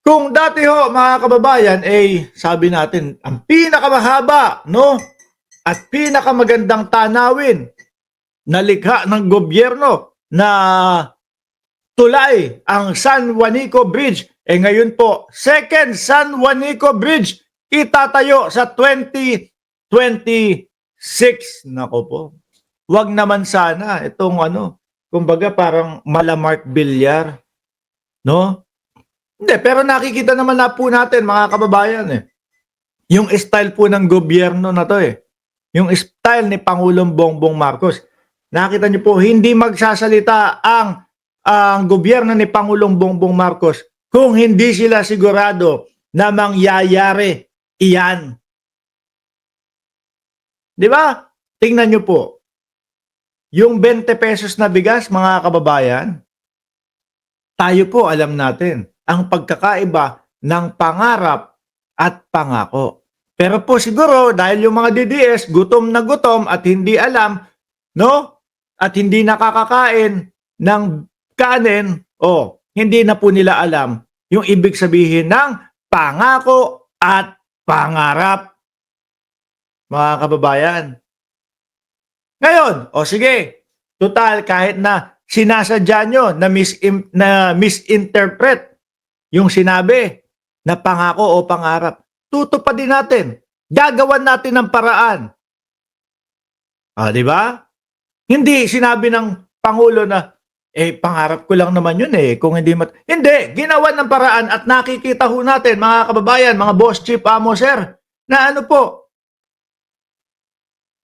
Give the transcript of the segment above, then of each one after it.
Kung dati ho, mga kababayan, sabi natin, ang pinakamahaba, no? At pinakamagandang tanawin na likha ng gobyerno na tulay ang San Juanico Bridge. Ngayon po, second San Juanico Bridge itatayo sa 2026. Nako po. Wag naman sana itong kumbaga parang Malamart Villar, no? Hindi, pero nakikita naman na po natin mga kababayan yung style po ng gobyerno na to Yung style ni Pangulong Bongbong Marcos. Nakita niyo po, hindi magsasalita ang gobyerno ni Pangulong Bongbong Marcos kung hindi sila sigurado na mangyayari iyan. Di ba? Tingnan niyo po. Yung 20 pesos na bigas, mga kababayan, tayo po alam natin ang pagkakaiba ng pangarap at pangako. Pero po siguro dahil yung mga DDS gutom na gutom at hindi alam, no? At hindi nakakakain ng kanin, hindi na po nila alam yung ibig sabihin ng pangako at pangarap. Mga kababayan. Ngayon, sige, total kahit na sinasadya nyo na misinterpret yung sinabi na pangako o pangarap, tutupadin natin. Gagawan natin ng paraan. Di ba? Hindi sinabi ng Pangulo na, pangarap ko lang naman yun kung hindi Hindi, ginawa ng paraan at nakikita ho natin, mga kababayan, mga boss, chief, amo, sir, na po,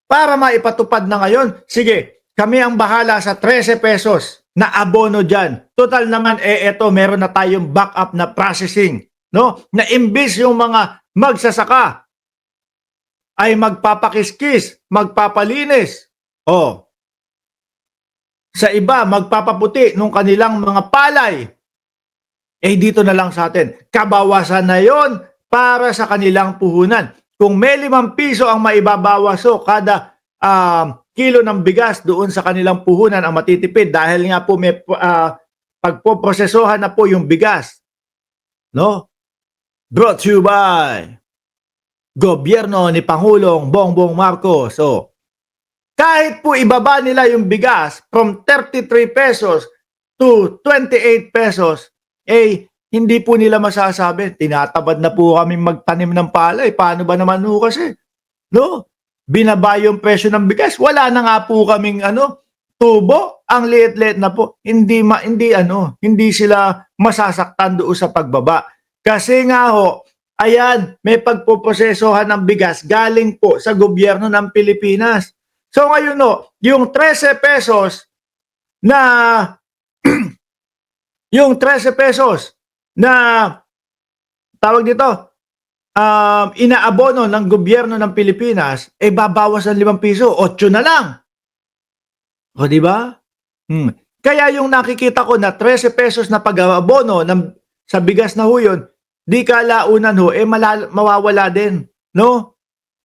para maipatupad na ngayon, sige, kami ang bahala sa 13 pesos na abono dyan. Total naman, eto, meron na tayong backup na processing, no? Na imbis yung mga magsasaka ay magpapakiskis, magpapalinis, sa iba, magpapaputi nung kanilang mga palay, dito na lang sa atin. Kabawasan na yon para sa kanilang puhunan. Kung may 5 piso ang maibabawas kada kilo ng bigas doon sa kanilang puhunan ang matitipid dahil nga po may pagpoprosesohan na po yung bigas. No? Brought to you by gobyerno ni Pangulong Bongbong Marcos. Kahit po ibaba nila yung bigas from 33 pesos to 28 pesos, hindi po nila masasabi, tinatabad na po kami magtanim ng palay. Paano ba naman kasi? No? Binaba yung presyo ng bigas. Wala na nga po kaming tubo. Ang liit-liit na po. Hindi sila masasaktan doon sa pagbaba. Kasi nga ayan, may pagpoprosesohan ng bigas galing po sa gobyerno ng Pilipinas. So ngayon yung 13 pesos na yung 13 pesos na tawag dito inaabono ng gobyerno ng Pilipinas babawas ng 5 piso, 8 na lang. Di ba? Kaya yung nakikita ko na 13 pesos na pag-abono sa bigas na yun, di kalaunan mawawala din, no?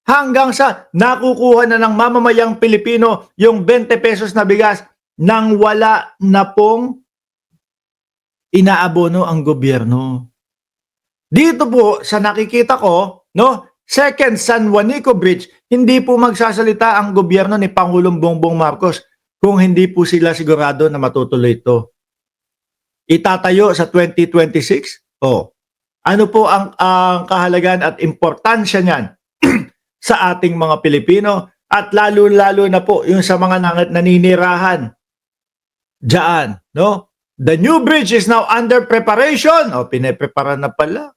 Hanggang sa nakukuha na ng mamamayang Pilipino yung 20 pesos na bigas nang wala na pong inaabono ang gobyerno. Dito po sa nakikita ko, second San Juanico Bridge, hindi po magsasalita ang gobyerno ni Pangulong Bongbong Marcos kung hindi po sila sigurado na matutuloy ito. Itatayo sa 2026? Ano po ang kahalagan at importansya niyan sa ating mga Pilipino at lalo-lalo na po yung sa mga naninirahan diyan, no? The new bridge is now under preparation. Pinaprepara na pala.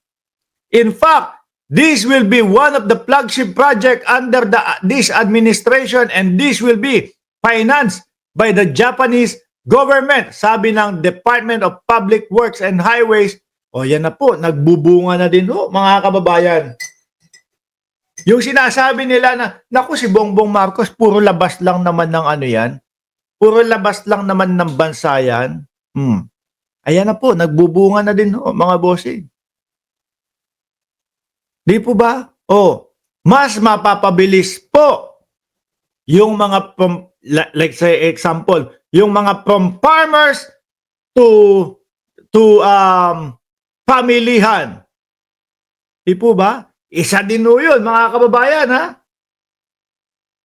In fact, this will be one of the flagship project under this administration and this will be financed by the Japanese government. Sabi ng Department of Public Works and Highways. Yan na po, nagbubunga na din mga kababayan. Yung sinasabi nila na, naku si Bongbong Marcos, puro labas lang naman ng yan. Puro labas lang naman ng bansa yan. Ayan na po, nagbubunga na din mga bossing. Di po ba? Mas mapapabilis po yung mga like say example, yung mga from farmers to pamilihan. Di po ba? Isa din po yun, mga kababayan, ha?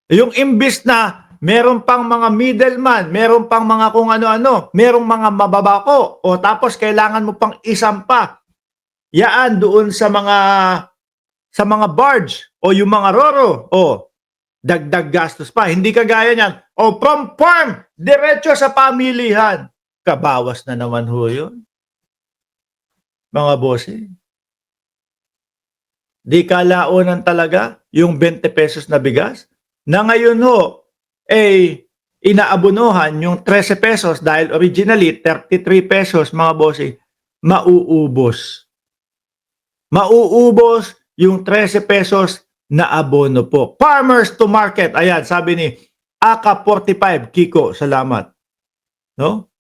Yung imbis na meron pang mga middleman, meron pang mga kung ano-ano, merong mga mababako, o tapos kailangan mo pang isampa. Yaan doon sa mga barge o yung mga roro, o dagdag gastos pa. Hindi kagaya niyan. O from farm, diretso sa pamilihan. Kabawas na naman ho yun. Mga bossing. Di kalaunan talaga yung 20 pesos na bigas na ngayon ho, inaabonohan yung 13 pesos dahil originally 33 pesos, mga bossing, mauubos. Mauubos yung 13 pesos na abono po. Farmers to market. Ayan, sabi ni Aka 45, Kiko, salamat. No?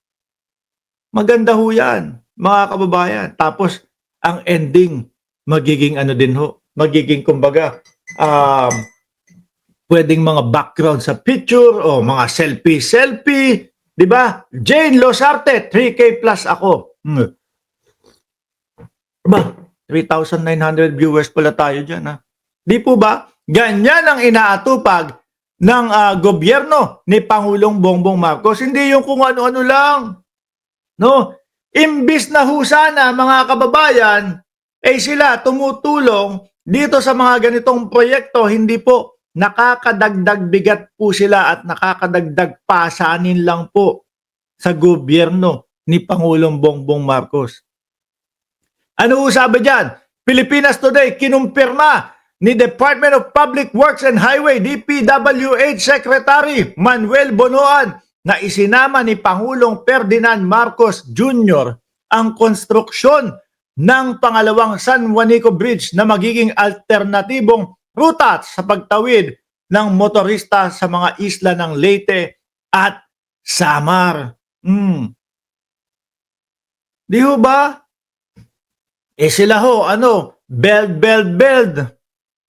Maganda ho yan, mga kababayan. Tapos, ang ending, magiging ano din ho, magiging kumbaga, pwedeng mga background sa picture o mga selfie, di ba? Jane Losarte, 3K plus ako. Ba, 3,900 viewers pala tayo dyan, ha? Di po ba? Ganyan ang inaatupag ng gobyerno ni Pangulong Bongbong Marcos. Hindi yung kung ano-ano lang. No? Imbis na husana, mga kababayan, sila tumutulong dito sa mga ganitong proyekto, hindi po, nakakadagdag bigat po sila at nakakadagdag pasanin lang po sa gobyerno ni Pangulong Bongbong Marcos. Ano sabi dyan? Pilipinas Today, kinumpirma ni Department of Public Works and Highway, DPWH Secretary Manuel Bonoan, na isinama ni Pangulong Ferdinand Marcos Jr. ang konstruksyon ng pangalawang San Juanico Bridge na magiging alternatibong ruta sa pagtawid ng motorista sa mga isla ng Leyte at Samar. Di ho ba? Sila ho, beld.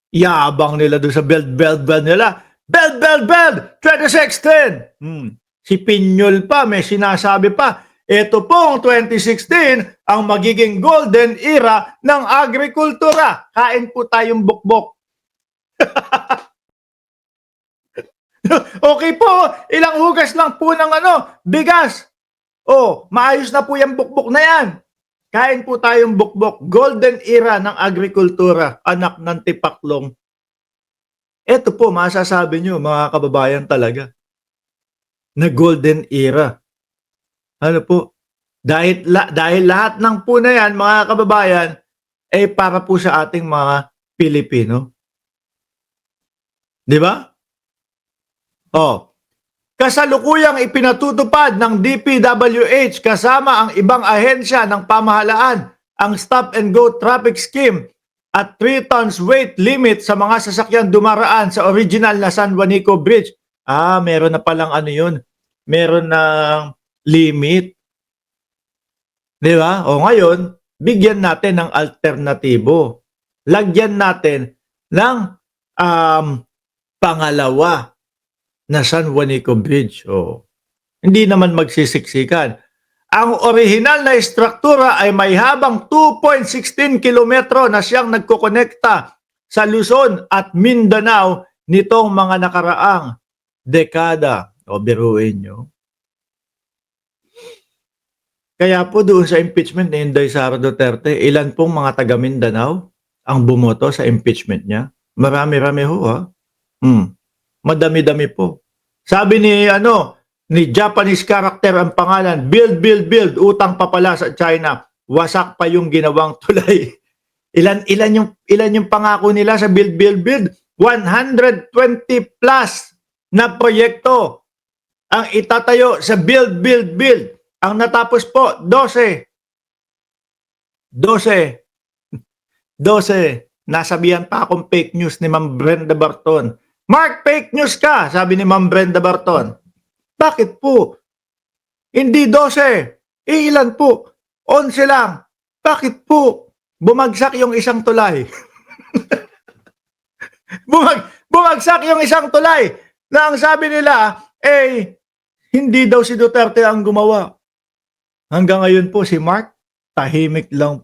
Yabang nila doon sa beld nila. Beld, 2016. Si Pinyol pa, may sinasabi pa, ito pong 2016 ang magiging golden era ng agrikultura. Kain po tayong bukbok. Okay po, ilang hugas lang po ng bigas. Maayos na po yung bukbok na yan. Kain po tayong bukbok. Golden era ng agrikultura, anak ng tipaklong. Ito po, masasabi nyo, mga kababayan talaga, na golden era. Ano po? Dahil lahat ng po na yan, mga kababayan, para po sa ating mga Pilipino. Di ba? Kasalukuyang ipinatutupad ng DPWH kasama ang ibang ahensya ng pamahalaan ang stop and go traffic scheme at 3 tons weight limit sa mga sasakyan dumaraan sa original na San Juanico Bridge. Meron na palang yun. Meron ng limit. Di ba? Ngayon, bigyan natin ng alternatibo. Lagyan natin ng pangalawa na San Juanico Bridge. Hindi naman magsisiksikan. Ang orihinal na istruktura ay may habang 2.16 kilometro na siyang nagkokonekta sa Luzon at Mindanao nitong mga nakaraang dekada. Biruin nyo. Kaya po doon sa impeachment ni Inday Sara Duterte, ilan pong mga taga Mindanao ang bumoto sa impeachment niya? Marami-rami ho, ha? Madami-dami po. Sabi ni Japanese character ang pangalan, build, utang pa pala sa China. Wasak pa yung ginawang tulay. Ilan yung pangako nila sa build. 120 plus na proyekto ang itatayo sa build. Ang natapos po, 12. Nasabihan pa akong fake news ni Ma'am Brenda Barton. Mark, fake news ka, sabi ni Ma'am Brenda Barton. Bakit po? Hindi 12. Ilan po? 11 lang. Bakit po? Bumagsak yung isang tulay. Bumagsak yung isang tulay na ang sabi nila, hindi daw si Duterte ang gumawa. Hanggang ngayon po si Mark, tahimik lang